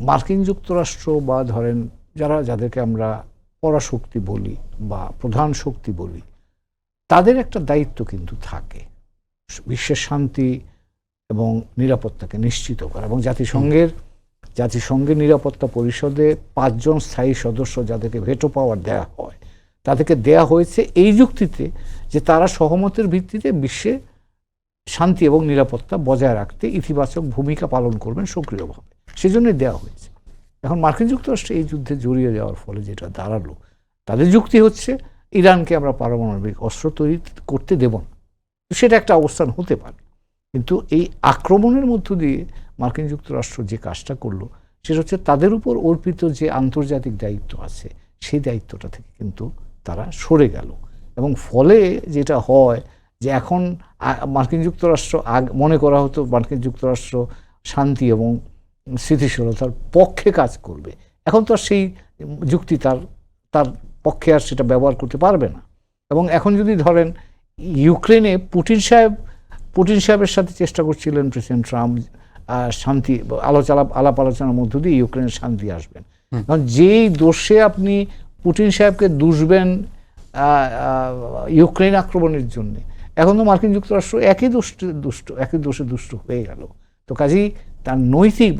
মার্কিন যুক্তরাষ্ট্র বা ধরেন যাদেরকে আমরা পরাশক্তি বলি বা প্রধান শক্তি বলি, তাদের একটা দায়িত্ব কিন্তু থাকে বিশ্বের শান্তি এবং নিরাপত্তাকে নিশ্চিত করা। এবং জাতিসংঘের নিরাপত্তা পরিষদে 5 জন স্থায়ী সদস্য যাদেরকে ভেটো পাওয়ার দেওয়া হয়, তাদেরকে দেয়া হয়েছে এই যুক্তিতে যে তারা সহমতের ভিত্তিতে বিশ্বে শান্তি এবং নিরাপত্তা বজায় রাখতে ইতিবাচক ভূমিকা পালন করবেন সক্রিয়ভাবে, সেজন্যই দেওয়া হয়েছে। এখন মার্কিন যুক্তরাষ্ট্র এই যুদ্ধে জড়িয়ে যাওয়ার ফলে যেটা দাঁড়ালো, তাদের যুক্তি হচ্ছে ইরানকে আমরা পারমাণবিক অস্ত্র তৈরি করতে দেব না। সেটা একটা অবস্থান হতে পারে, কিন্তু এই আক্রমণের মধ্য দিয়ে মার্কিন যুক্তরাষ্ট্র যে কাজটা করলো সেটা হচ্ছে তাদের উপর অর্পিত যে আন্তর্জাতিক দায়িত্ব আছে সেই দায়িত্বটা থেকে কিন্তু তারা সরে গেল। এবং ফলে যেটা হয় যে এখন মার্কিন যুক্তরাষ্ট্র মনে করা হতো মার্কিন যুক্তরাষ্ট্র শান্তি এবং স্থিতিশীলতার পক্ষে কাজ করবে, এখন তো আর সেই যুক্তি তার পক্ষে আর সেটা ব্যবহার করতে পারবে না। এবং এখন যদি ধরেন ইউক্রেনে পুটিন সাহেবের সাথে চেষ্টা করছিলেন প্রেসিডেন্ট ট্রাম্প শান্তি আলাপ আলোচনার মধ্য দিয়ে ইউক্রেনের শান্তি আসবেন। কারণ যেই দোষে আপনি পুটিন সাহেবকে দুষবেন ইউক্রেন আক্রমণের জন্য, এখন তো মার্কিন যুক্তরাষ্ট্র একই দোষে দুষ্ট হয়ে গেল। তো কাজেই তার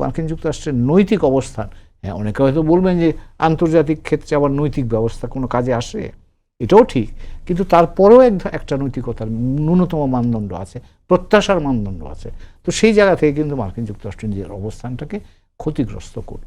মার্কিন যুক্তরাষ্ট্রের নৈতিক অবস্থান, হ্যাঁ অনেকে হয়তো বলবেন যে আন্তর্জাতিক ক্ষেত্রে আবার নৈতিক ব্যবস্থা কোনো কাজে আসে, এটাও ঠিক, কিন্তু তারপরেও একটা নৈতিকতার ন্যূনতম মানদণ্ড আছে, প্রত্যাশার মানদণ্ড আছে। তো সেই জায়গা থেকে কিন্তু মার্কিন যুক্তরাষ্ট্র নিজের অবস্থানটাকে ক্ষতিগ্রস্ত করল।